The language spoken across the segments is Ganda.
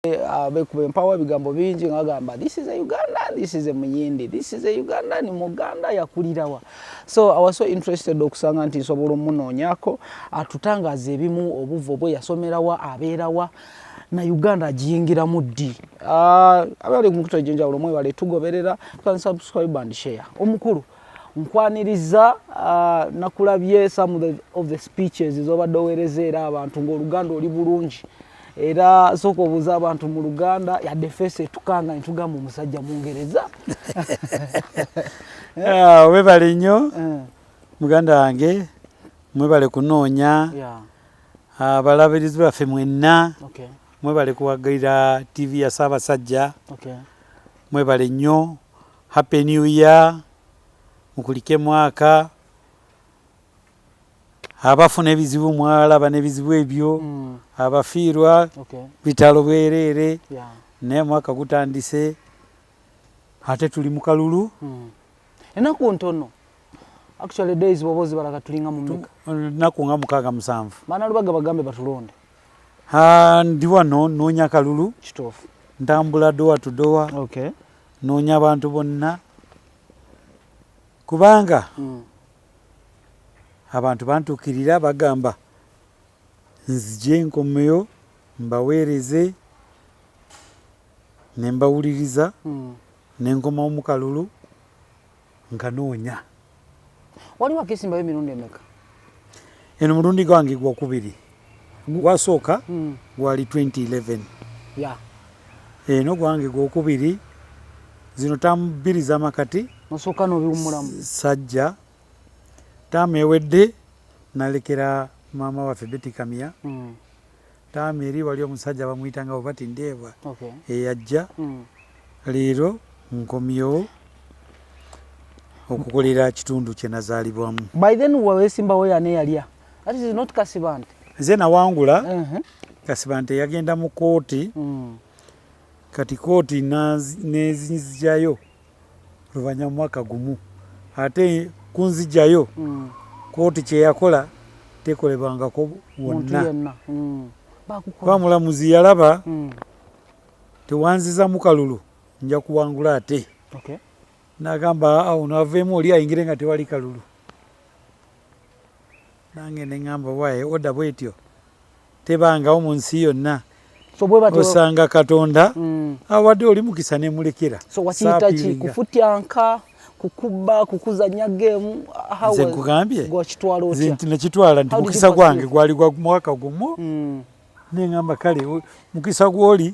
abekuba empawa bigambo bingi ngagamba this is a Uganda, this is a Muyindi, this is a Uganda, ni Muganda yakulirawa. So I was so interested okusanga nti nsobola omunoonyako atutangaza ebimu obuvo bwe yasomerawa abeerawa na Uganda jiyingira muddi. Abali kumukutwa jenjawulo mwebale tugoberera kan subscribe and share. Omukulu nkwaniriza nakulabye some of the speeches ezobadde era abantu ng'Oluganda oli bulungi. Era soko obuuza abantu mu Luganda yadde fese tukanga ntugamba omusajja Mungereza. Webale nnyo muganda wange mwebale kunoonya abalabirizi baffe mwenna mwebale kuwagira TV ya Ssaabasajja mwebale nnyo. Happy New Year mukulike mwaka. Abafuna ebizibu mwalaba n'ebizibu ebyo abafiirwa bitalo bwerere naye mwaka gutandise ate tuli mu kalulu enaku ntono actually days bobozi baraka tulinga mu meka naku nga 67 maana lubaga bagambe batulonde ndi wano noonya kalulu kitofu ntambula doa to doa noonya abantu bonna kubanga abantu bantukirira bagamba nzije nkomeyo mbaweereze ne mbawuliriza ne nkoma omukalulu nkanoonya. Waliwo akesimbayo emirundi emeka? Eno mulundi gwange gwokubiri. Gwasooka gwali 2011. Eno gwange gwokubiri zino tambiri z'amakati nosooka n'obiwummulamu sajja taamu ewedde nalekera maama waffe Betty Kamya. Taamu eri wali omusajja bamuyitanga Obati Ndeebwa eyajja leero nkomyewo okukolera kitundu kye nazaalibwamu. By then waweesimbawo yane yalya? That is not Kasibante. Nze nawangula Kasibante yagenda mu kooti kati kooti nezinzijayo luvanya mwaka gumu ate kunzijayo kooti kye yakola tekolebwangako wonna. Kwa mulamuzi yalaba tewanziza mu kalulu nja kuwangula ate nagamba awo naveemu oli ayingire nga tewali kalulu nange neŋŋamba waye oda bwetyo tebangawo mu nsi yonna osanga Katonda awadde oli mukisa nemulekera. So wakiyita ki? Kufutyanka, kukuba, kukuzanya geemu? Nze nkugambye gwakitwala otya? nti nekitwala nti mukisa gwange gwali gwa mwaka gumu neŋŋamba kale mukisa gwoli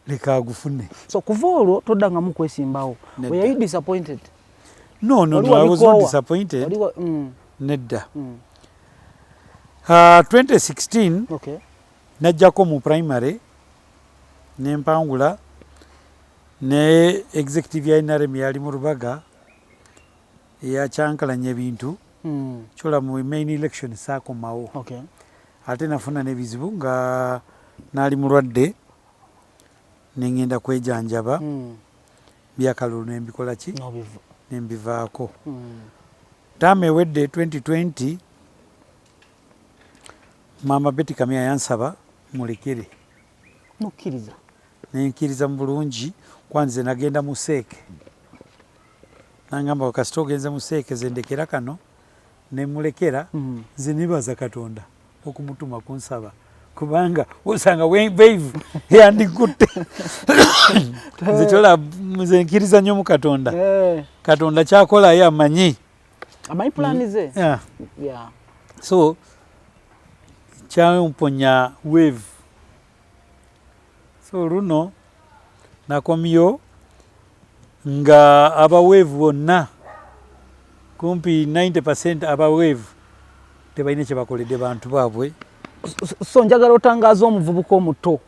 leka agufune. So kuva olwo toddangamu kwesimbawo? Were you disappointed? No, I was not disappointed. Nedda. 2016 najjako mu primary nempangula ne executive ya NRM yali mu Rubaga eyakyankalanya ebintu kyola mu main election saakomawo ate nafuna n'ebizibu nga naali mulwadde nengenda kwejanjaba byakalulu nembikola ki nembivaako. Taamu ewedde 2020 maama Betty Kamya yansaba mulekere nokkiriza nenkiriza mu bulungi kwanze nagenda mu seeke nangamba kasita ogenze mu seeke zendekera kano nemulekera nze nibaza Katonda okumutuma kunsaba kubanga osanga webeivu yandikutte nze kyola nze nkiriza nnyo mu Katonda Katonda kyakola ye amanyi plani ze. So kyamponya wave. So luno nakomyo nga aba wave bonna kumpi 90% aba wave tebalina kye bakoledde bantu baabwe. So njagala otangaaza omuvubuka omuto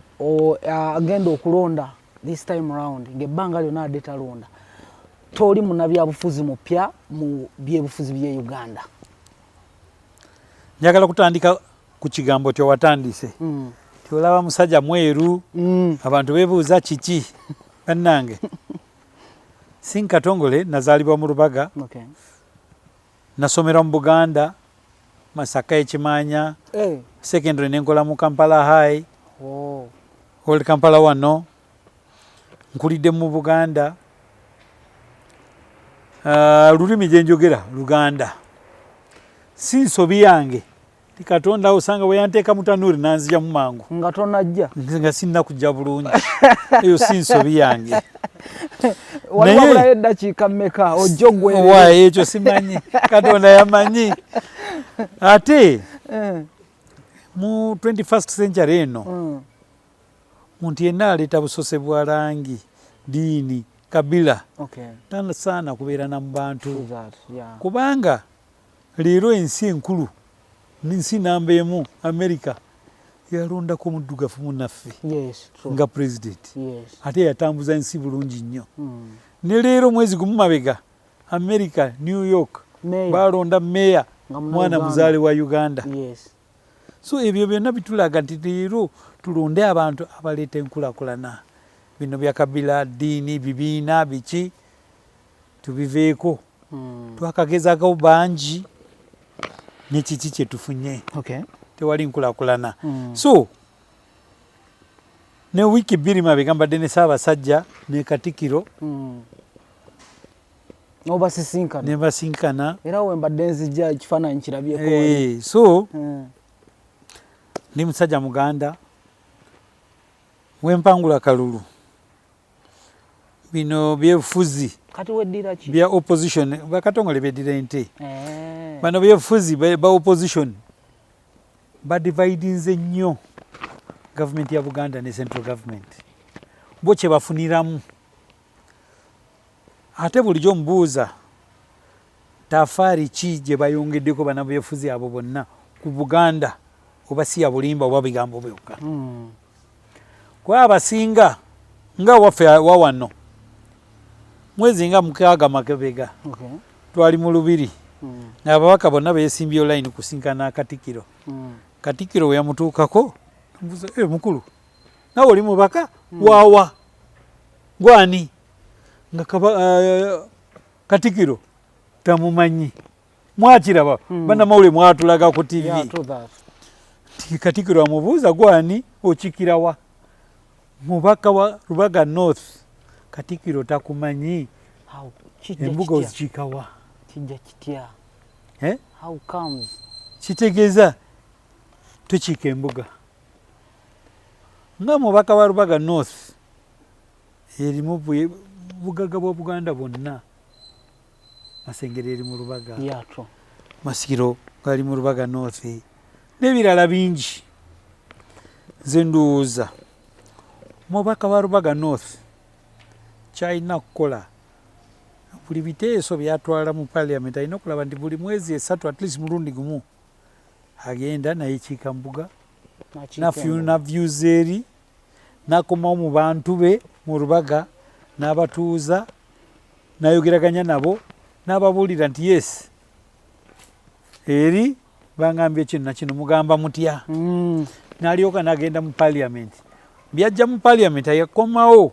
agenda okulonda this time around ng'ebbanga lyonna adde talonda toli munnabyabufuzi mupya mu byebufuzi bye Uganda. Njagala kutandika ku kigambo kye watandise tiolaba musajja mweru abantu beebuuza kiki bannange sinkatongole nazaalibwa mu Rubaga nasomera mu Buganda Masaka ekimanya secondary nenkola mu Kampala High oli Kampala wano nkulidde mu Buganda lulimi gye njogera Luganda si nsobi yange ti Katonda osanga bwe yanteeka mu tanuuri nanzija mu mangu nga tonajja nga sinna kujja bulungi eyo si nsobi yange waliwo abulayo eddakiika mmeka ojjogwerere wa ekyo simanyi Katonda yamanyi ate mu 21st century eno muntu yenna aleeta busose bwa langi diini kabila tasaana kubeera na mu bantu kubanga leero ensi enkulu n'ensi namba emu America yalondako omuddugavu munnaffe nga president ate yatambuza ensi bulungi nnyo ne leero mwezi gumu mabega America New York balonda meya mwana muzaale wa Uganda so ebyo byonna bitulaga nti leero tulonde abantu abaleeta enkulaakulana bino bya kabila ddiini bibiina biki tubiveeko twakagezaako bangi nekiki kyetufunye tewali nkulaakulana so ne wiiki bbiri mabega mbadde ne Ssaabasajja ne Katikkiro nebasinkana era we mbadde nzijja ekifaananyi kirabyeko so ndi musajja muganda wempangula kalulu bino byebufuzi kati weddira ki bya opposition bakatongole beddira ente bano byebufuzi ba opposition badividinze nnyo government ya Buganda ne central government bo kye bafuniramu ate bulijjo mbuuza tafaari ki gye bayongeddeko bana byebufuzi abo bonna ku Buganda oba si ya bulimba oba bigambo byokka kwa abasinga nga waffe wawano mwezi nga mukaaga makebega twali mu lubiri ababaka bonna beesimbye line kusinkana Katikkiro Katikkiro we yamutuukako mbuuza mukulu nawe oli mubaka waawa gwani nga Katikkiro tamumanyi mwakiraba bannamawulire mwatulaga ku TV Katikkiro amubuuza gwani okikirawa mubaka wa Rubaga North Katikkiro takumanyi embuga ozikikawa kijja kitya how comes kitegeeza tukiika embuga nga mubaka wa Rubaga North erimu bugaga bwa Buganda bwonna Masengere eri mu Rubaga Masiro gali mu Rubaga North n'ebirala bingi nze ndowooza mubaka wa Rubaga North kyalina kukola buli biteeso byatwala mu parliament alina okulaba nti buli mwezi esatu at least mulundi gumu agenda naye kiika mbuga na views eri nakomawo mu bantu be mu Rubaga n'abatuuza nayogeraganya nabo n'ababuulira nti yes eri bangambye kino nakino mugamba mutya n'alyoka n'agenda mu parliament byajja mu parliament ayakomawo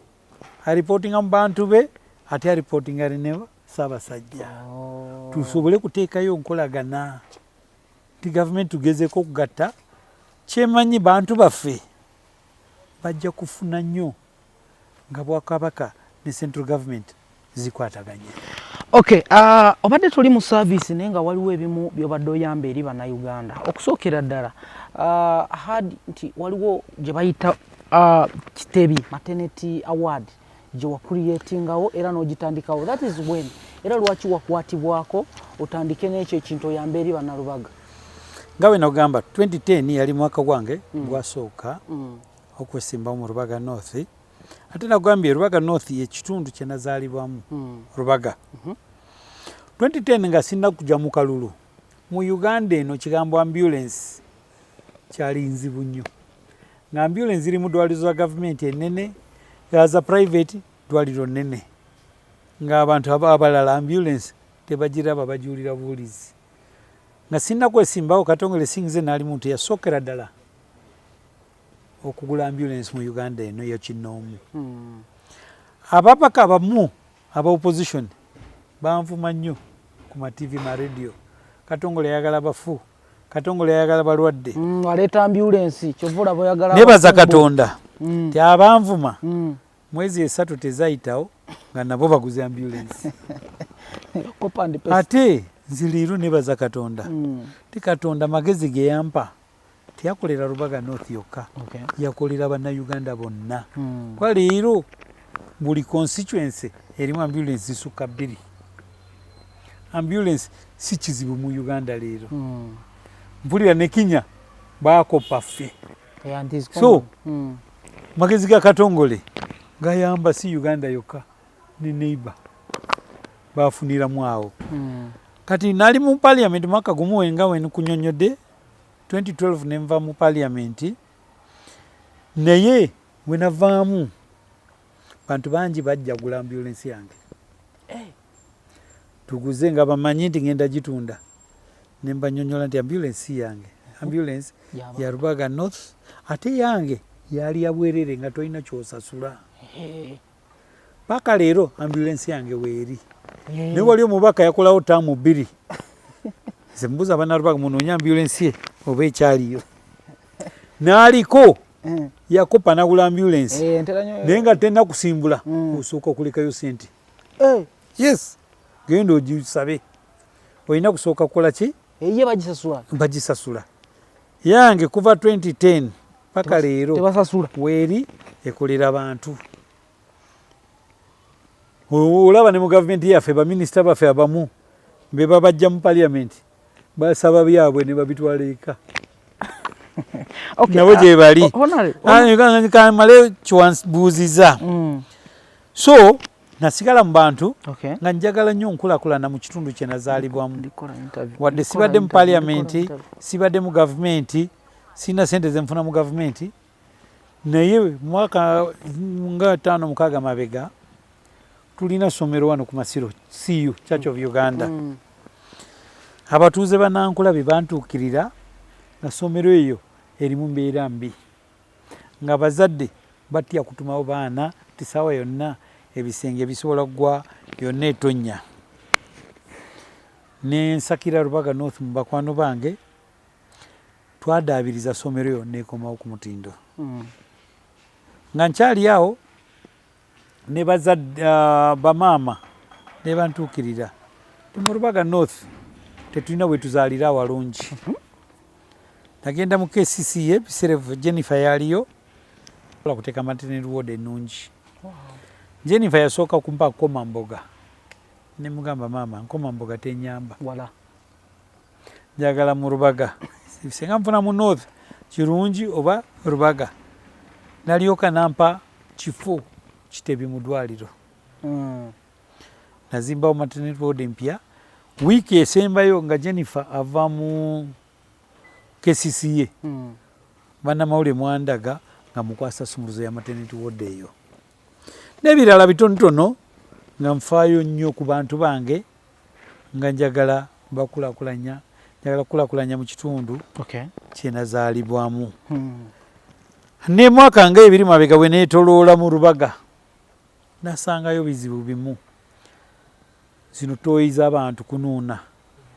aripotinga mu bantu be ate aripotinga ne Ssaabasajja tusobole kuteekayo nkolagana nti gavumenti tugezeko okugatta kyemanyi bantu baffe bajja kufuna nnyo nga Bwakabaka ne central government zikwataganye. Obadde tuli mu service naye nga waliwo ebimu by'obadde oyamba eri bannayuganda okusookera ddala hadi nti waliwo gye bayita Kitebi maternity award gye wakuliyetingawo era n'ogitandikawo that is when era lwaki wakwatibwako otandike n'ekyo ekintu oyamba eri bannalubaga nga bwe nagamba 2010 yali mwaka gwange gwasooka okwesimbawo mu Rubaga North ate nagambye Rubaga North yekitundu kye nazaalibwamu Rubaga 2010 nga sinna kujja mu kalulu mu Uganda eno kigambo ambulance kyali nzibu nnyo nga ambulance iri mu ddwaliro za gavumenti ennene yaza private ddwaliro nnene nga abantu abalala ambulance tebagiraba bagiwulira buwulizi nga sinna kwesimbawo Katongole singize naali muntu yasookera ddala okugula ambulance mu Uganda eno yekinoomu ababaka abamu aba opposition banvuma nnyo ku ma TV ma radio Katongole yagala bafu Katongole yagala balwadde aleeta ambulance kyovula boyagala nebaza Katonda Tyabanvuma mwezi 3 tezayitawo nga nabo baguze ambulance. Ate nziliru nebaza Katonda. Ti Katonda magezi ge yampa tiyakolera Rubaga North yokka, yakolera bannayuganda bonna. Kwa leero buli constituency erimu ambulance zisukka 2. Ambulance si kizibu mu Uganda leero. Mpulira ne Kenya bakopa ffe. So magezi ga Katongole gayamba si Uganda yokka ne neighbor bafuniramu awo. Kati nali mu parliament mwaka gumu wenga wenu kunyonyodde 2012 nenva mu parliament, naye wenavaamu bantu bangi bajjagula ambulance yange. Tuguze nga bamanyi nti ngenda gitunda, nembanyonyola nti ambulance yange, ambulance ya Rubaga North, ate yange yali ya bwerere nga tolina kyosasula. Paka leero ambulance yange weeri. Ne wali omubaka yakolawo taamu 2. Nze mbuuza abaana Rubaga munoonya ambulance ye oba ekyaliyo. Naaliko yakopa nagula ambulance naye nga tena kusimbula osooka okulekayo sente. Yes, genda ogisabe. Olina kusooka kukola ki? Ye bagisasula. Bagisasula. Yange kuva 2010 paka leero tebasasula. Weeri ekolera bantu. Olaba ne mu gavumenti yaffe baminisita baffe abamu be babajja mu parliament basaba byabwe ne babitwala eka. Nabo gye bali. Kamale kiwanbuuziza. So nasigala mu bantu nga njagala nnyo nkulakulana mu kitundu kye nazaalibwamu. Wadde sibadde mu parliament, sibadde mu gavumenti, sina sente ze nfuna mu gavumenti, naye mwaka nga 5-6 mabega tulina somero wano ku Masiro, CU, Church of Uganda. Abatuuze banankula be bantuukirira nga somero eyo erimu mbeera mbi, nga bazadde batya kutumawo baana tisaawa yonna ebisenge bisobola kugwa yonna etonnya. Nensakira Rubaga North mu bakwano bange, twadaabiriza somero yo nekomawo ku mutindo. Nga nkyali awo ne bazadde bamaama ne bantuukirira mu Rubaga North tetulina bwe tuzaalira awalungi. Nagenda mu KCCA biseera Jennifer yaliyo kuteeka maternity ward ennungi. Jennifer yasooka kumpa Nkomamboga. Ne mugamba maama Nkomamboga tenyamba. Njagala mu Rubaga. Singa nfuna mu North kirungi oba Rubaga. Nalyoka nampa kifo Kitebi mu ddwaliro. Nazimbawo maternity ward empya. Wiiki esembayo nga Jennifer ava mu KCCA. Bannamawulire mwandaga nga mukwasa sumuluzo ya maternity ward eyo. N'ebirala bitonotono nga nfaayo nnyo ku bantu bange nga njagala bakulaakulanya, njagala kulaakulanya mu kitundu kye nazaalibwamu. Ne mwaka nga 2 mabega we neetoloola mu Rubaga nasangayo bizibu bimu. Zino tooyi z'abantu kunuuna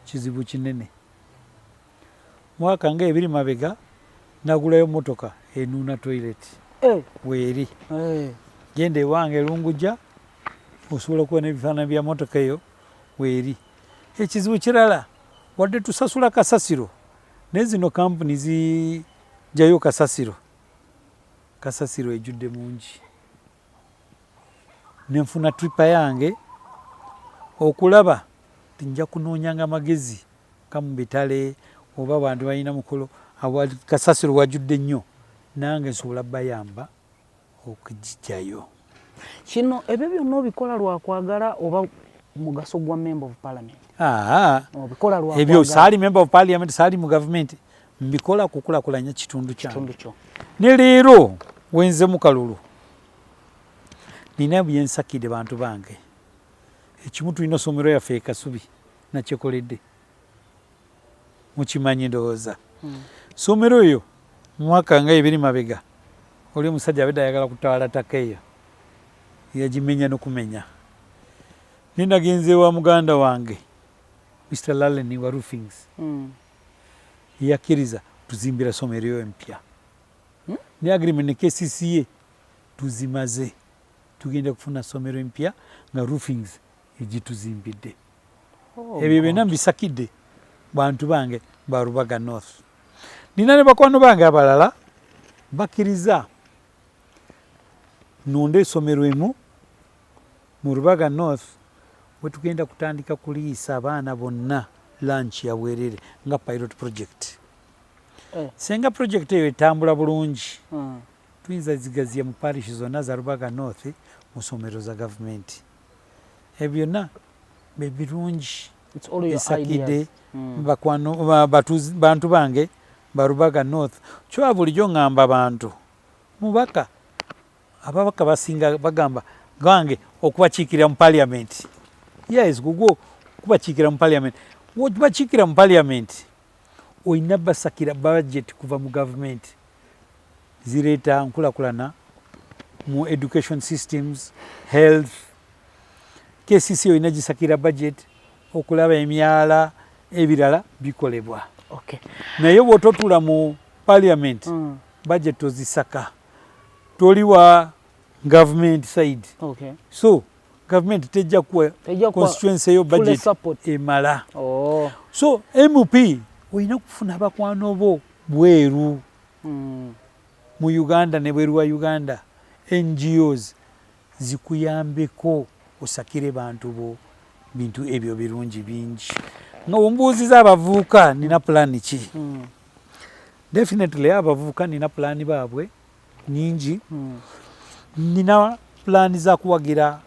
kizibu kinene. Mwaka nga 2 mabega nagulayo motoka enuuna toilet. Weeri. Genda ewange Lunguja osobola kuba n'ebifaananyi bya motoka eyo weeri. Ekizibu kirala wadde tusasula kasasiro naye zino kampuni zijjayo kasasiro ejjudde mungi. Nenfuna tripa yange okulaba tinja kunoonyanga magezi kamu bitale oba abantu balina mukolo kasasiro wajjudde nnyo nange nsobola bayamba okugijjayo. Kino ebyo byonna obikola lwakwagala oba mugaso gwa member of parliament? Obikola lwakwagala. Ebyo saali member of parliament, saali mu government, mbikola kukulakulanya kitundu kyange. Ne leero wenze mu kalulu nina byensakidde bantu bange. Ekimu tulina somero yaffe e Kasubi nakyekoledde mukimanyi ndowooza. Somero eyo mwaka nga 2 mabega oli omusajja abadde ayagala kutwala ttaka eyo yagimenya n'okumenya. Ninagenze wa muganda wange Mr. Laleni wa Roofings yakkiriza tuzimbira somero eyo empya. ne agreement ne KCCA tuzimaze tugenda kufuna somero empya nga roofings egituzimbidde. Ebyo byonna mbisakidde bantu bange ba Rubaga North. Nina ne bakwano bange abalala bakkiriza nonde essomero emu mu Rubaga North we tugenda kutandika kuliisa abaana bonna lunch ya bwerere nga pilot project. Senga project eyo etambula bulungi tuyinza zigaziya mu parish zonna za Rubaga North mu ssomero za gavumenti. Ebyo byonna birungi esakidde bantu bange ba Rubaga North. Kyowa bulijjo ŋŋamba bantu mubaka ababaka basinga bagamba gange okubakiikirira mu parliament. Yes, gugwo kubakiikira mu parliament. Wokubakiikira mu parliament oyina basakira budget kuva mu government zireeta nkulakulana mu education systems, health. KCCA oyina gisakira budget okulaba emyala ebirala bikolebwa. Naye bw'ototula mu parliament budget tozisaka toli wa government side. So government tejja kuwa constituency eyo budget emala. So MP oyina kufuna abakwano bo bweru mu Uganda ne bweru wa Uganda. NGOs zikuyambeko osakire bantu bo bintu ebyo birungi bingi. Nga ombuuziza abavubuka nina plan ki? Definitely abavubuka nina plan baabwe nyingi. Nina plan za kuwagira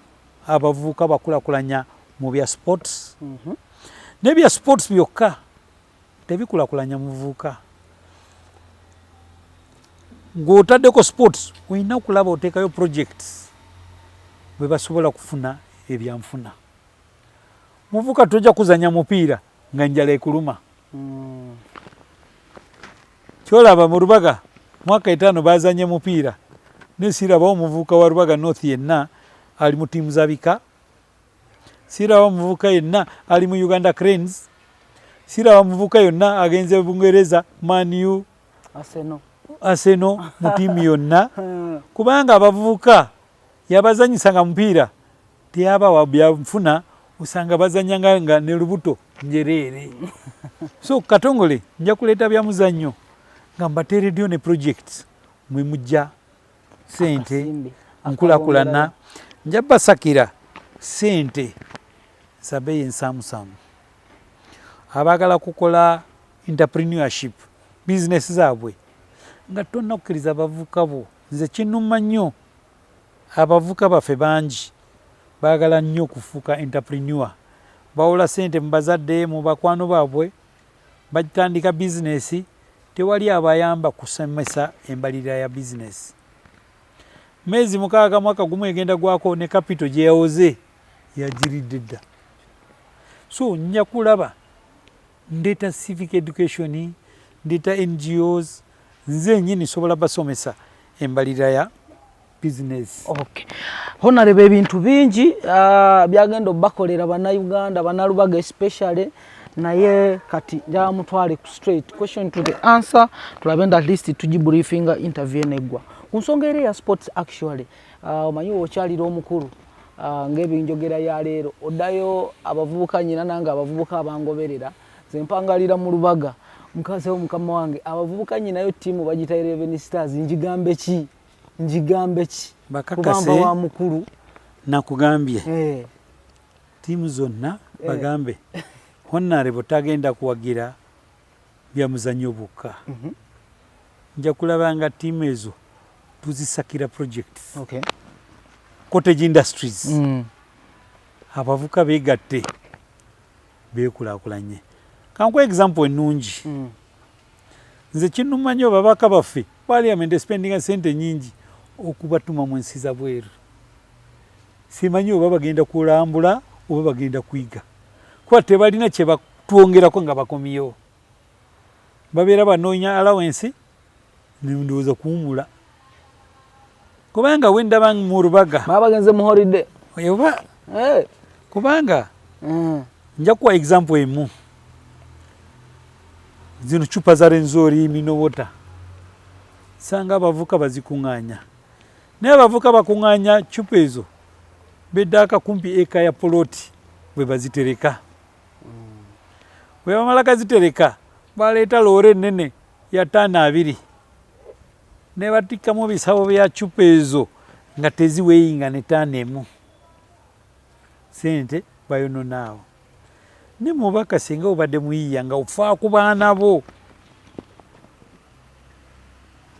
abavubuka bakulakulanya mu bya sports. Nebya sports byokka tebikulakulanya muvubuka. Ng'otaddeko sports olina okulaba oteekayo projects bwe basobola kufuna ebyanfuna. Muvubuka tojja kuzanya mupiira nga njala ekuluma. Kyolaba mu Rubaga mwaka 5 bazanye mupiira nesirabawo omuvubuka wa Rubaga North yenna ali mu tiimu za bika. Sirabawo omuvubuka yenna ali mu Uganda Cranes. Sirabawo omuvubuka yonna agenze Bungereza Man U, Arsenal mu tiimu yonna. Kubanga abavubuka yabazanyisanga mupiira teyabawa byanfuna usanga bazanyanga nga ne lubuto njereere. So Katongole nja kuleeta bya muzannyo nga mbateereddyo ne projects mwe mujja sente nkulakulana. Nja basakira sente za bbeeyi ensaamusaamu. Abaagala kukola entrepreneurship business zaabwe nga tonna kukkiriza abavubuka bo. Nze kinnuma nnyo abavubuka baffe bangi baagala nnyo okufuuka entrepreneur. Bawola sente mu bazadde mu bakwano baabwe batandika bizinesi tewali abayamba kusomesa embalirira ya bizinesi. Mwezi 6 mwaka gumu egenda gwako ne capital gye yawoze yagiridde dda. So nja kulaba ndeeta civic education, ndeeta NGOs, nze nyini sobola basomesa embalirira ya business. Honorable ebintu bingi byagenda obakolera bannayuganda bannalubaga especially naye kati njala mutwale straight question to the answer tulabe at least tugibriefinga interview neggwa ku nsonga era ya sports. Actually omanyi okyalira omukulu ng'ebinjogera ya leero oddayo abavubuka nyina nange abavubuka abangoberera ze mpangalira mu Lubaga mukazi wo mukama wange abavubuka nyinayo tiimu bagita 11 Stars. Njigambe ki bakakase wa mukulu nakugambye tiimu zonna bagambe Honorable tagenda kuwagira bya muzannyo bukka. Nja kulaba nga tiimu ezo tuzisakira projects. Cottage industries abavuka beegatte beekulaakulanye. Kankuwa example ennungi. Nze kinnuma nnyo babaka baffe parliament spendinga sente nyingi okubatuma mu nsi za bweru. Simanyi oba bagenda kulambula oba bagenda kuyiga. Kuba tebalina kye batwongerako nga bakomyewo. Babeera banoonya allowance ndowooza kuwumula. Kubanga wendaba mu Rubaga baba bagenze mu holiday oba kubanga nja kuwa example emu. Zino chupa za Renzori Minowota sanga abavuka bazikuŋŋaanya naye abavuka bakuŋŋaanya cupa ezo beddaaka kumpi eka ya poloti bwe bazitereka bwe bamala kazitereka baleeta loore ennene ya ttaano 2 ne batikkamu bisawo bya cupa ezo nga teziweeyinga ne ttaano 1 sente bayononaawo ne mubaka singa obadde muyiiya nga ofaa ku baana bo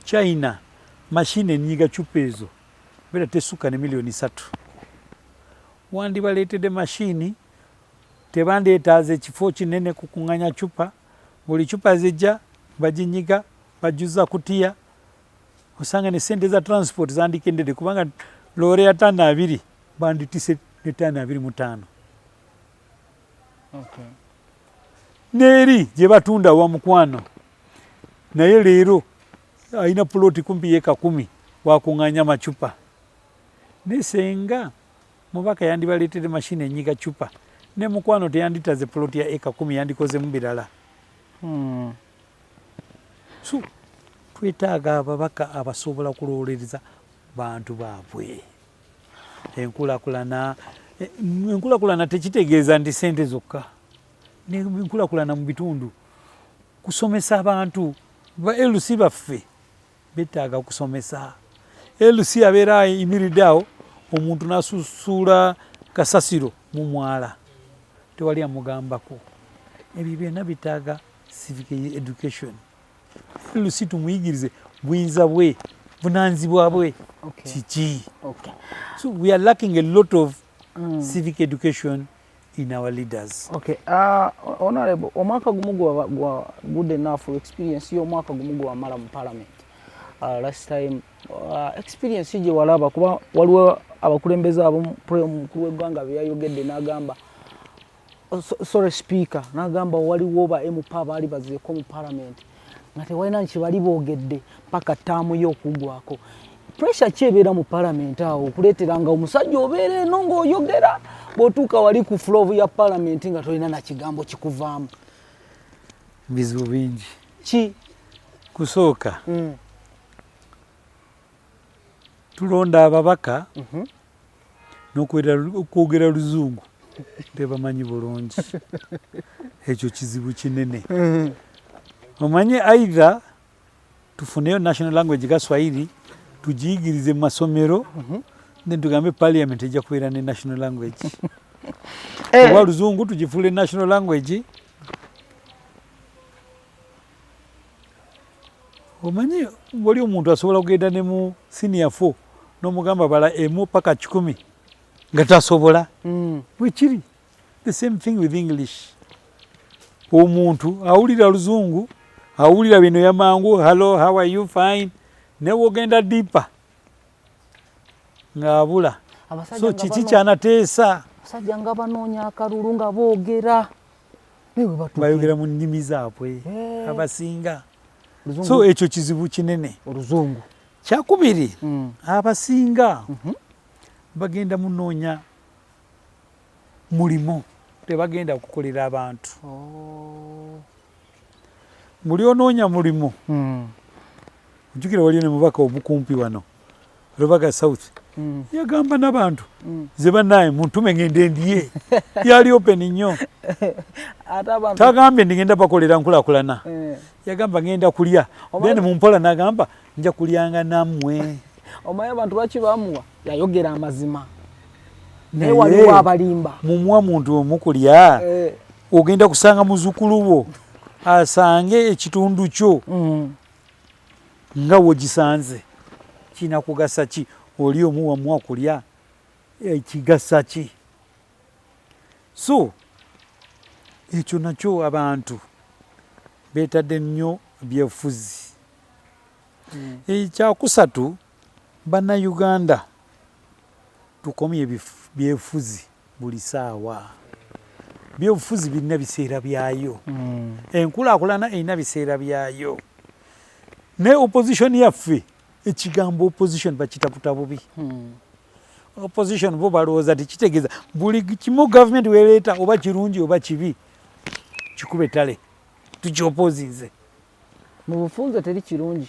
China mashine enyiga cupa ezo beera tesukka ne miliyoni 3 wandibaleetedde mashini tebandeetaaza ekifo kinene kukuŋŋanya cupa buli cupa zijja baginyiga bajjuza kutiya osanga ne sente za transport zandikendedde kubanga loore ya ttaano 2 banditise ne ttaano 25 neeri gye batunda wa mukwano naye leero alina puloti kumpi yeka 10 wakuŋŋanya macupa ne senga mubaka yandibaleetedde mashini enyiga cupa ne mukwano teyanditaze puloti ya eka 10 yandikozemu birala. So twetaaga ababaka abasobola kulowoolereza bantu baabwe. Enkulaakulana tekitegeeza nti sente zokka, enkulaakulana mu bitundu kusomesa abantu. Ba LC baffe betaaga kusomesa. LC abeera ayimiridde awo omuntu n'asusuula kasasiro mu mwala tewali amugambako. Ebyo byonna bitaaga civic education. LC tumuyigirize buyinza bwe bunaanzibwa bwe kiki. So we are lacking a lot of civic education in our leaders. Okay. Honorable, omwaka gumu gwa good enough experience yo omwaka gumu gwa mala mu parliament. Last time experience je walaba kuba waliwo abakulembeza ab'omukulu w'eggwanga byayogedde n'agamba sorry speaker n'agamba waliwo ba MP abaali bazeeko mu parliament nga tewalina nkibali boogedde paka ttaamu y'okugwako. Pressure ki ebeera mu parliament awo okuleeteranga omusajja obeera eno ng'oyogera bw'otuuka wali ku floor ya parliament nga tolina na kigambo kikuvaamu? Bizibu bingi. Ki? Kusooka tulonda ababaka n'okwogera luzungu tebamanyi bulungi. Ekyo kizibu kinene. Omanyi either tufuneyo national language ga Swahili tugiyigirize mu masomero ne tugambe parliament ejja kubeera ne national language. Oba luzungu tugifuule national language. Omanyi wali omuntu asobola kugenda ne mu senior 4 n'omugamba bala emu paka 10 nga tasobola. Wekiri the same thing with English. Omuntu awulira luzungu awulira bino yamangu hello how are you fine ne wogenda deeper ng'abula. So kiki kyanateesa abasajja nga banoonya akalulu nga boogera bayogera mu nnimi zaabwe abasinga. So ekyo kizibu kinene. Oluzungu kyakubiri abasinga bagenda munoonya mulimu tebagenda kukolera abantu. Muli onoonya mulimu njukira waliyo ne mubaka omukumpi wano Rubaga South yagamba n'abantu ze bannaye muntume ngende ndiye yali open nnyo tagambye ndigenda bakolera nkulaakulana yagamba ngenda kulya then mumpola n'agamba nja kulyanga nammwe. Omanyi abantu lwaki bamuwa yayogera amazima naye waliwo abalimba mumuwa muntu omukulya ogenda kusanga muzukulu wo asange ekitundu kyo nga wogisanze kina kugasa ki oli omuwa muwa kulya ekigasa ki. So ekyo nakyo abantu beetadde nnyo byefuzi. Ekyakusatu bannayuganda tukomye byefuzi buli saawa. Byobufuzi birina biseera byayo. Enkulaakulana erina biseera byayo. Ne opposition yaffe ekigambo opposition bakitaputa bubi. Opposition bo balowooza tikitegeeza buli kimu government wereeta oba kirungi oba kibi kikube ttale tukyopozinze. Mu bufunze teri kirungi.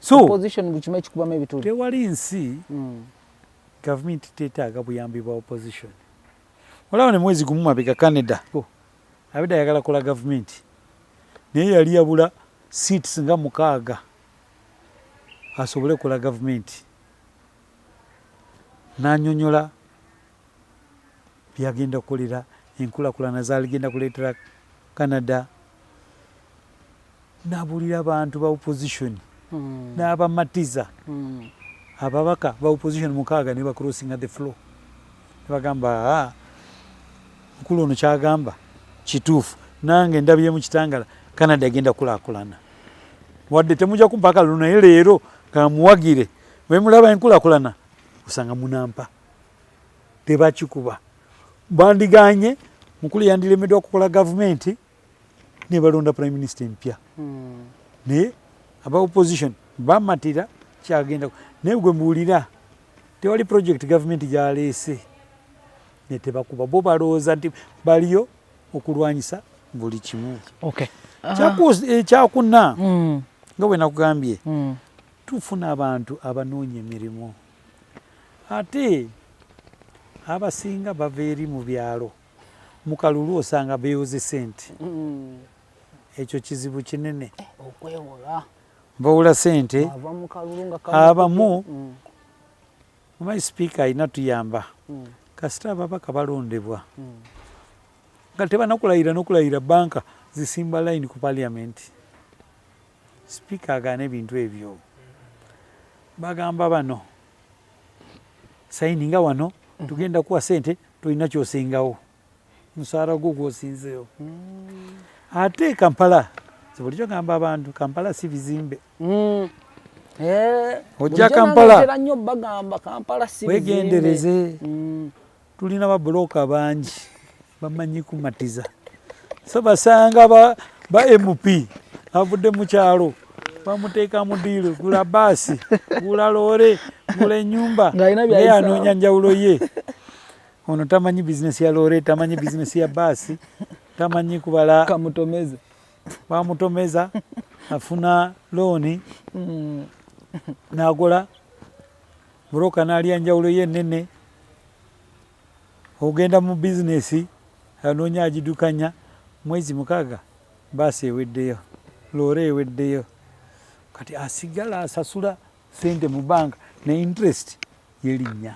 so opposition bukimayi kikubamu ebituli tewali nsi gavumenti teetaaga buyambi bwa opposition. Olaba ne mwezi gumu mabega Canada abadde ayagala kola gavumenti naye yali yabula seats nga 6 asobole kola gavumenti, n'annyonnyola byagenda kukolera enkulaakulana zaaligenda kuleetera Canada, n'abuulira abantu ba opposition n'abamatiza ababaka ba opposition 6 ne bacrossinga the floor ne bagamba mukulu ono kyagamba kituufu, nange ndabye mu kitangala Canada egenda kulaakulana wadde temujja kumpaka luno naye leero kamuwagire bwe mulaba enkulaakulana usanga munampa tebakikuba bandiganye mukulu yandiremeddwa okukola gavumenti ne balonda prime minister mpya naye aba opposition bamatira kyagenda naye gwe mbuulira tewali project gavumenti gyaleese ne tebakuba bo balowooza nti baliyo okulwanyisa buli kimu. Ekyakuna nga bwe nakugambye tufuna abantu abanoonya emirimu ate abasinga bava eri mu byalo mu kalulu osanga beewoze sente ekyo kizibu kinene okwewola bawula sente abamu omanyi sipiika alina tuyamba kasita ababaka balondebwa nga tebanakulayira n'okulayira banka zisimba layini ku paliamenti sipiika agaana ebintu ebyo bagamba bano sayini nga wano tugenda kuwa sente tolina kyosingawo musaara gwo gwosinzeewo ate Kampala bulijjo gamba abantu Kampala si bizimbe ojja Kampala wegendereze tulina babuloka bangi bamanyi kumatiza so basanga ba MP avudde mu kyalo bamuteeka mu diiro gula baasi gula loore gula ennyumba naye anoonya njawulo ye ono tamanyi bizinesi ya loore tamanyi bizinesi ya baasi tamanyi kubala kamutomeze bamutomeza afuna looni nagola buloka n'alya njawulo ye ennene ogenda mu bizinesi anoonya agidukanya mwezi 6 baasi eweddeyo loore eweddeyo kati asigala asasula sente mu banka ne interest yelinnya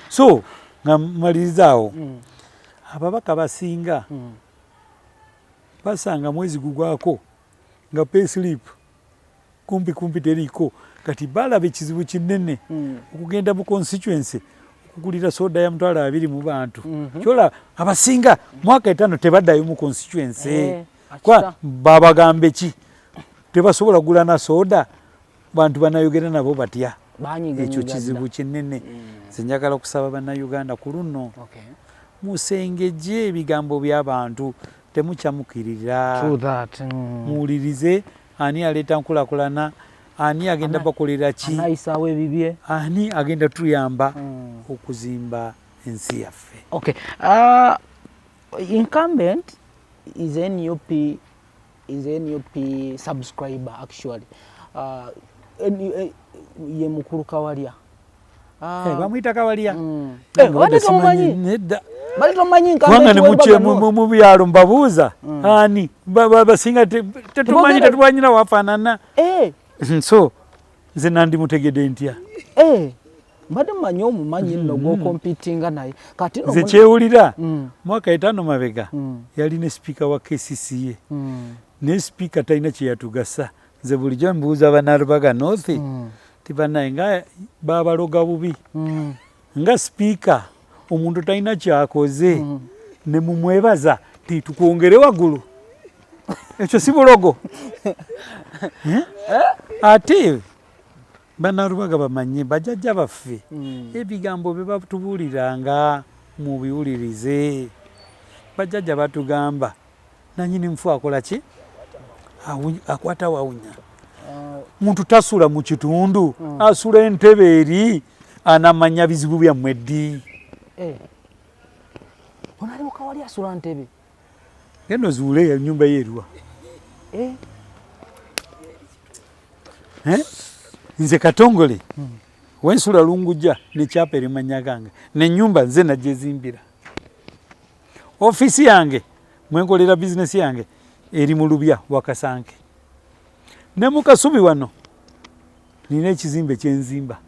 so nga malirizaawo ababaka basinga basanga mwezi gugwako nga payslip kumpi teriiko kati balaba ekizibu kinene okugenda mu constituency okugulira soda ya $20 mu bantu kyola abasinga mwaka 5 tebaddayo mu constituency kwa babagambe ki tebasobola kugula na soda bantu banayogera nabo batya ekyo kizibu kinene sinjagala okusaba bannayuganda ku luno musengeje ebigambo by'abantu temukyamukirira muwulirize ani aleeta nkulaakulana ani agenda bakolera ki ani agenda tuyamba okuzimba ensi yaffe. Incumbent is a NUP subscriber actually. Ye mukulu Kawalya bamuyita Kawalya mu byalo mbabuuza ani basinga tetumanyi tetwanyina wafaanana so nze nandimutegedde ntya mbadde mmanyi omumanyi nno gw'okompitinga naye kati nze kyewulira mwaka 5 mabega yalina sipiika wa KCCA ne sipiika talina kyeyatugasa nze bulijjo mbuuza Banalubaga North tibanaye nga babaloga bubi nga sipiika omuntu talina kyakoze ne mumwebaza titukongere waggulu ekyo si bulogo ate Banalubaga bamanye bajjajja baffe ebigambo bye batubuuliranga mu biwulirize bajjajja batugamba nanyini nfu akola ki akwata wawunya muntu tasula mu kitundu asula entebe eri anamanya bizibu byammwe ddi onali mukawali asula ntebe genda ozuule ennyumba ye eruwa nze Katongole wensula Lunguja nekyapa erimanya gange nenyumba nze najezimbira ofisi yange mwenkolera business yange eri mu Lubya Wakasanke ne mu Kasubi wano nina ekizimbe kyenzimba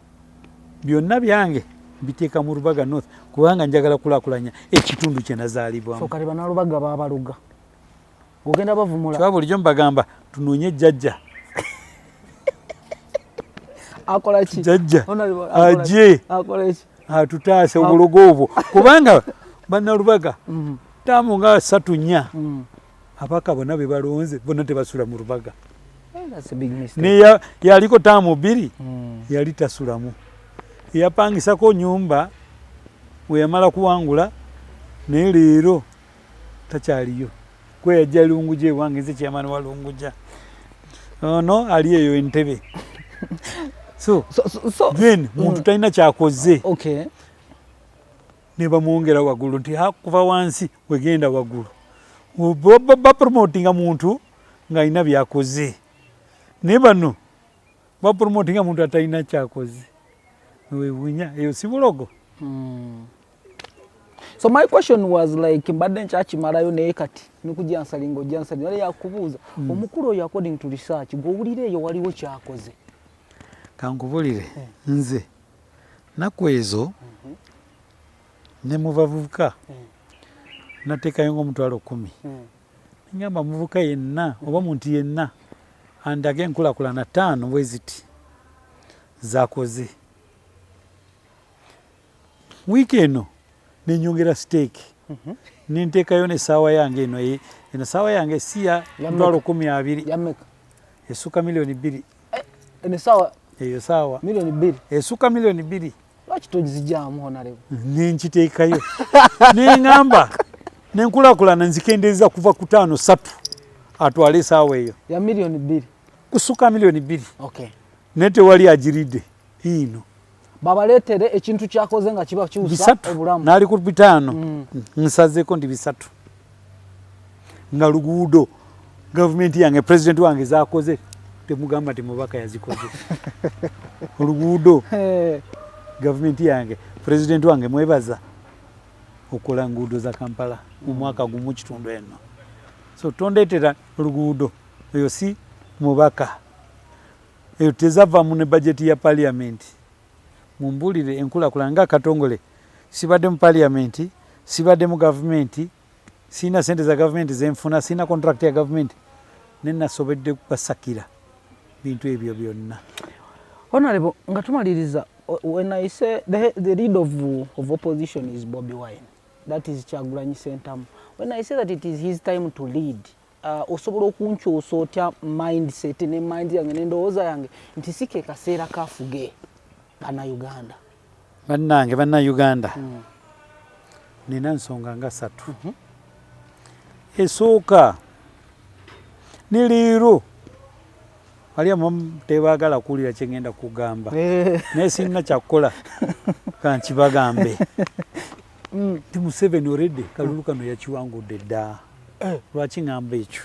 byonna byange biteeka mu Rubaga North kubanga njagala kulaakulanya ekitundu kye nazaalibwamu. So kale bana Rubaga babaluga ogenda bavumula kywa bulijjo mbagamba tunoonye jjajja akola ki jjajja aje atutaase obulogo obwo kubanga bannalubaga taamu nga 3-4 abaka bonna be balonze bonna tebasula mu Rubaga ne yaliko taamu 2 yali tasulamu yapangisako nyumba weyamala kuwangula naye leero takyaliyo kweyajja Lunguja ewange nze kyamani wa Lunguja ono ali eyo Entebbe so then muntu talina kyakoze ne bamwongera waggulu nti kuva wansi wegenda waggulu bapromotinga muntu ng'alina byakoze naye bano bapromotinga muntu atalina kyakoze weewunya eyo si bulogo. So my question was like mbadde nkyakimalayo naye kati nikugyansalinga ojyansalinga naye yakubuuza omukulu oyo according to research gw'owulira eyo waliwo kyakoze kankubulire nze naku ezo ne mu bavubuka nateekayo ng'omutwalo 10 ngamba muvubuka yenna oba muntu yenna andage enkulaakulana 5 bwe ziti zakoze. Wiiki eno nenyongera steeki nenteekayo n'essaawa yange eno essaawa yange si ya mutwalo 12 essuka milioni 2 essaawa eyo saawa milioni 2 essuka milioni 2 lwaki togizijjaamu honalewo nenkiteekayo neŋŋamba nenkulaakulana nzikendeeza kuva ku 5-3 atwale essaawa eyo ya milioni 2 kussuka milioni 2 naye tewali agiridde ino babaleetere ekintu kyakoze nga kiba kiwusa obulamu naali ku 5 nsazeeko ndi 3 nga luguudo gavumenti yange pulezidenti wange zakoze temugamba ti mubaka yazikoze oluguudo gavumenti yange pulezidenti wange mwebaza okola nguudo za Kampala mu mwaka gumu kitundu eno so tondeetera oluguudo eyo si mubaka eyo tezava mu ne bajeti ya parliament mumbulire enkulaakulana nga Katongole sibadde mu parliament sibadde mu gavumenti sina sente za gavumenti zenfuna sina contract ya gavumenti nenasobedde basakira bintu ebyo byonna. Honorable nga tumaliriza when I say the lead of opposition is Bobi Wine, that is Kyagulanyi Ssentamu, when I say that it is his time to lead osobola okunkyusa otya mindset ne mind yange n'endowooza yange nti si ke kaseera kafuge Bannayuganda Bannayuganda nina nsonga nga 3 esooka ne leero ali amamu tebaagala kuwulira kye ngenda kugamba naye sirina kyakukola kankibagambe ti Museveni already kalulu kano yakiwangudde dda lwaki ngamba ekyo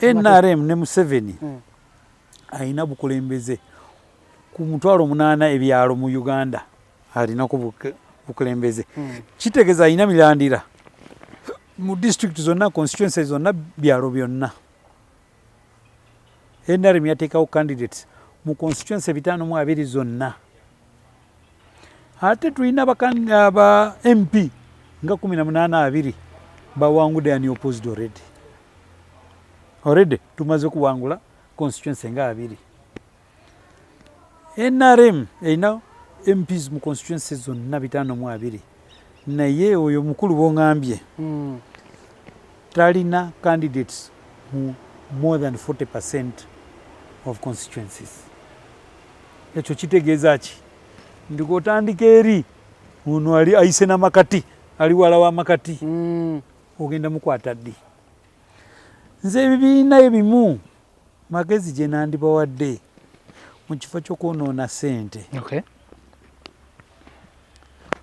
NRM ne Museveni alina bukulembeze ku 80 ebyalo mu Uganda alinaku bukulembeze kitegeeza alina mirandira mu district zonna constituencies zonna byalo byonna NRM yateekawo candidates mu constituency 52 zonna ate tulina aba MP nga 18 bawangudde ani opposed already tumaze kuwangula constituency nga 2 NRM erina MPs mu constituency zonna 52 naye oyo mukulu bongambye talina candidates mu more than 40% of constituencies. Ekyo kitegeeza ki ndi kotandika eri ono ali ayise n'amakati ali wala wa makati ogenda mukwata ddi nze ebibiina ebimu magezi gye nandibawadde mu kifo ky'okwonoona ssente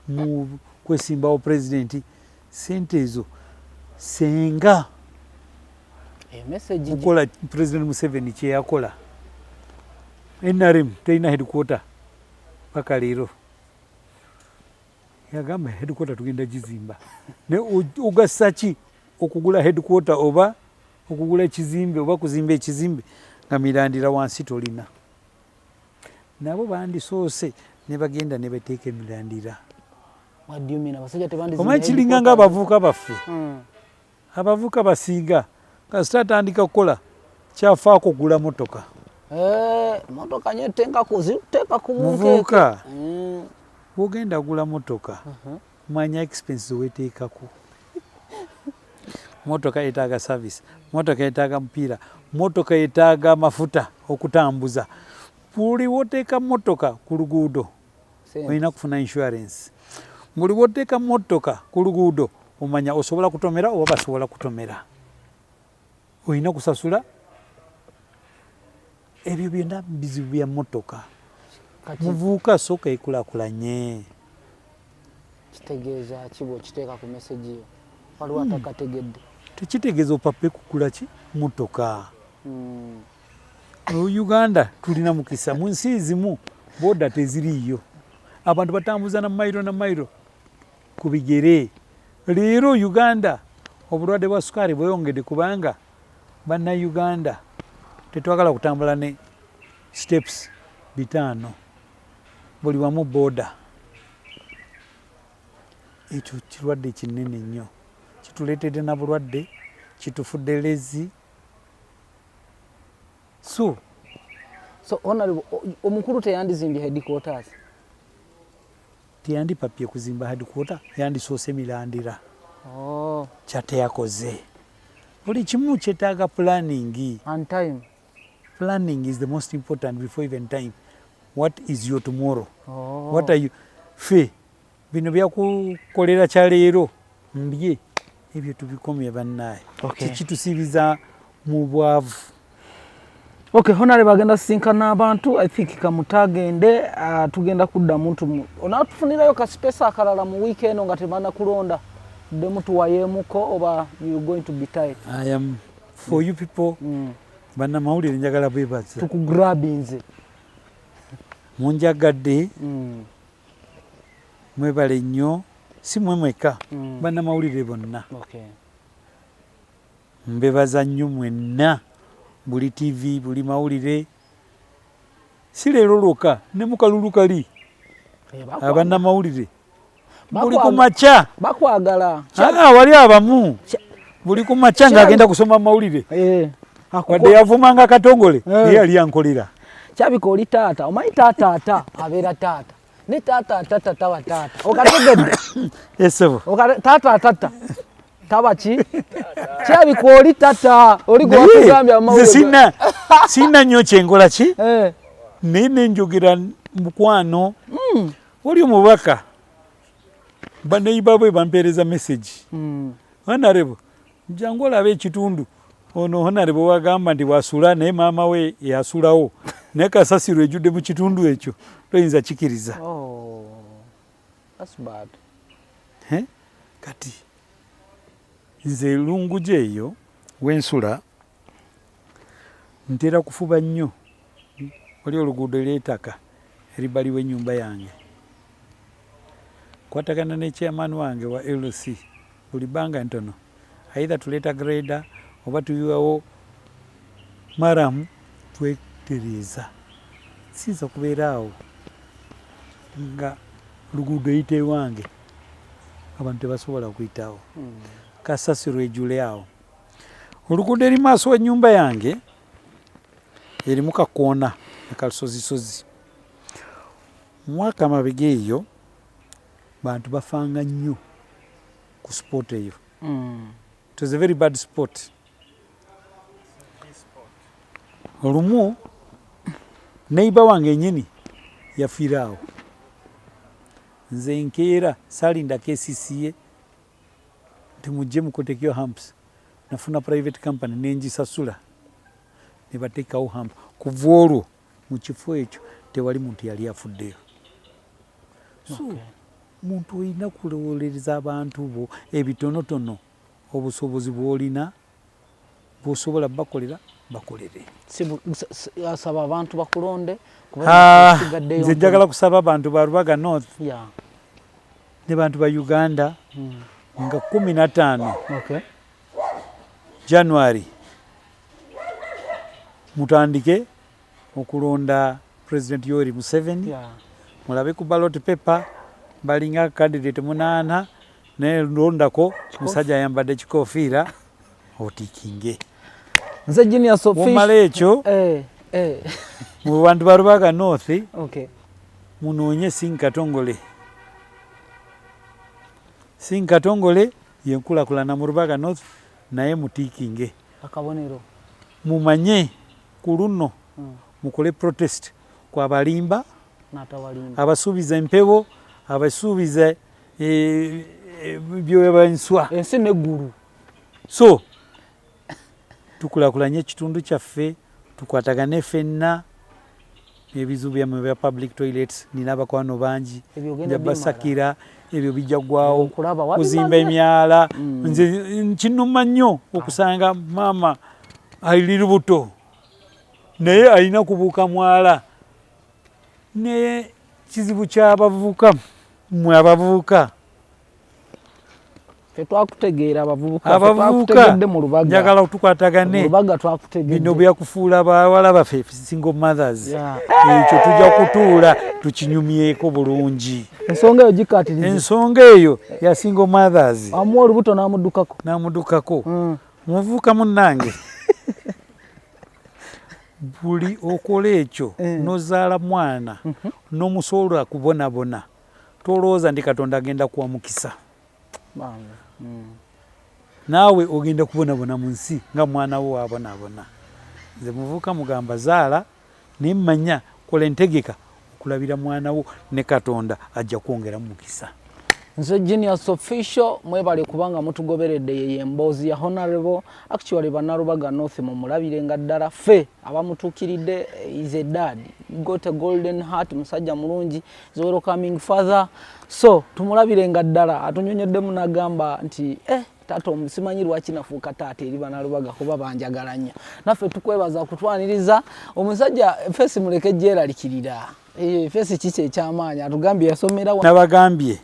mu kwesimbawo pulezidenti ssente ezo senga kukola President Museveni kye yakola NRM terina headquarter paka leero yagamba headquarter tugenda gizimba ne ogassa ki okugula headquarter oba okugula ekizimbe oba kuzimba ekizimbe nga mirandira wansi tolina nabo bandisoose ne bagenda ne bateeka emirandira omanyi kiringa nga abavubuka baffe abavubuka basiiga kasita atandika kukola kyafaako kugula motoka motoka nyetenga kuziteeka ku muvubuka bwogenda gula motoka manya expense weteekako motoka yetaaga service motoka yetaaga mupiira motoka yetaaga mafuta okutambuza buli woteeka motoka ku luguudo olina kufuna insurance buli woteeka motoka ku luguudo omanya osobola kutomera oba basobola kutomera olina kusasula ebyo byonna bizibu bya motoka muvuuka sooka ekulakulanye kitegeeza kibo kiteeka ku message yo waliwo atakategedde tekitegeeza opape kukula ki motoka Uganda tulina mukisa mu nsi zimu boda teziriiyo abantu batambuza na mayiro ku bigere leero Uganda obulwadde bwa sukaali bweyongedde kubanga banna Uganda tetwagala kutambula ne steps 5 buli wamu boda ekyo kirwadde kinene nnyo kituleetedde na bulwadde kitufudde lezi so honorable omukulu teyandizimbye headquarters teyandipapye kuzimba headquarter yandisoose mirandira kyateyakoze buli kimu kyetaaga planning and time. Planning is the most important before even time. What is your tomorrow? What are you fe bino byakukolera kyaleero mbye ebyo tubikomye bannaye tekitusibiza mu bwavu. Okay, honorable agenda sinkana abantu I think kamutagende tugenda kudda muntu onatufunirayo ka space akalala mu weekend nga tebana kulonda demu tuwayemuko oba you going to be tight. I am for you people banna mawulire njagala bebaza tukugrabinze munjagadde mwebale nnyo si mwemweka banna mawulire bonna mbebaza nnyo mwenna buli TV buli mawulire si leero lwoka ne mukalulu kali abanna mawulire buli kumaca bakwagala wali abamu buli kumaca ng'agenda kusoma mawulire wadde yavumanga katongole yali yankolera kyabika oli taata omanyi taata abeera taata ne taata taba taata okategedde esebo taata taba ki kyabika oli taata oli gwatugambya amawulire sina nnyo kyenkola ki naye nenjogera mukwano oli omubaka baneiba bwe bampeereza message honorable jangu olabe ekitundu ono honorable wagamba nti wasula naye maama we yasulawo naye kasasiro ejjudde mu kitundu ekyo toyinza kikiriza kati nze lunguje eyo wensula ntera kufuba nnyo wali oluguudo ery'ettaka eribali w'ennyumba yange kwatagana ne chairman wange wa LC buli bbanga ntono aidha tuleeta grader oba tuyiwawo maramu twetereza sinza kubeera awo nga luguudo eyite wange abantu tebasobola kuyitawo kasasiro ejule awo oluguudo eri maaso w'ennyumba yange erimu kakoona akalusozisozi mwaka mabega eyo bantu bafanga nnyo ku sport eyo it was a very bad sport olumu neiba wange nyini yafiira awo nze nkeera salinda kesisiye timujje mukotekyo humps nafuna private company nengisasula nebateekawo hump kuva olwo mu kifo ekyo tewali muntu yali afuddeyo so muntu olina kulowolereza abantu bo ebitonotono obusobozi bw'olina bw'osobola bakolera bakolere. Asaba abantu bakulonde nze njagala kusaba abantu ba Rubaga North ne bantu ba Uganda nga 15 January mutandike okulonda President Yoweri Museveni. Mulabe ku ballot paper balinga candidate 8 ne londako musajja ayambadde kikofiira otikinge. Nze Genius Official omale ekyo mu bantu ba Rubaga North munoonye Sinkatongole. Sinkatongole yenkulakulana mu Rubaga North naye mutikinge akabonero mumanye ku luno mukole protest kwa balimba abasuubiza empewo abasuubiza byobanswa ensi neggulu. So tukulakulanye ekitundu kyaffe tukwatagane ffenna ebizibu byammwe bya public toilets nina abakwano bangi byabasakira ebyo bijagwawo kuzimba emyala. Nze kinuma nnyo okusanga maama ali lubuto naye alina kubuuka mwala naye kizibu ky'abavubuka mmwe abavubuka twakutegeera abavubuka njagala tukwatagane bino byakufuula bawala baffe single mothers ekyo tujja kutuula tukinyumyeko bulungi. Ensonga eyo gikatiriza ensonga eyo ya single mothers amuwa olubuto n'amuddukako muvubuka munnange buli okola ekyo nozaala mwana n'omusobola kubonabona tolowooza ndi Katonda agenda kuwa mukisa. Naawe ogenda kubonabona mu nsi nga mwana wo abonabona. Nze muvubuka mugamba zaala naye mmanya kola entegeka okulabira mwana wo ne Katonda ajja kwongera mu mukisa. Nze Genius Official mwebale kubanga mutugoberedde ye emboozi ya Honorable actually Bannarubaga North mumulabire nga ddala ffe abamutuukiridde is a dad got a golden heart musajja mulungi is welcoming father. So tumulabire nga ddala atunyonyedde munagamba nti tato simanyi lwaki nafuuka taata eri Bannarubaga kuba banjagala nnyo. Naffe tukwebaza kutwaniriza omusajja fesi muleke gyeralikirira fesi kiki ekyamaanyi atugambye yasomera nabagambye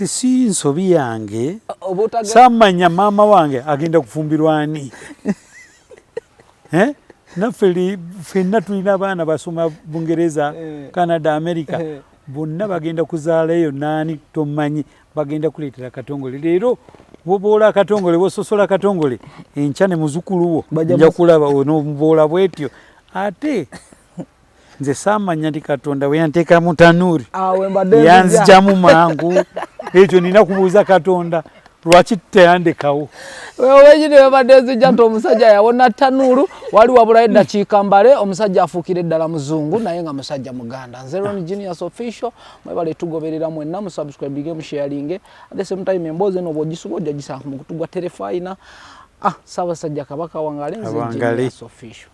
si nsobi yange samanya maama wange agenda kufumbirwa ani. Naffe ffenna tulina abaana basoma Bungereza Canada America bonna bagenda kuzaalayo naani tomanyi bagenda kuleetera Katongole. Leero bw'oboola Katongole bw'ososola Katongole enkya ne muzukulu wo nja kulaba onoboola bwetyo ate nze saamanya nti Katonda we yanteeka mu tanuuri yanzijamu mangu ekyo nina kubuuza Katonda lwaki teyandekawo. Wejide wabadde nzija nti omusajja yawona tanuuru wali wabulayo eddakiika mbale omusajja afuukira eddala muzungu naye nga musajja Muganda. Nze Ron Genius Official mwebale tugoberera mwenna musubscribe musharinge at the same time emboozi eno bw'ogisuba ojja gisanga mu kutu gwa terefayina. Ssaabasajja Kabaka wange Nze Genius Official.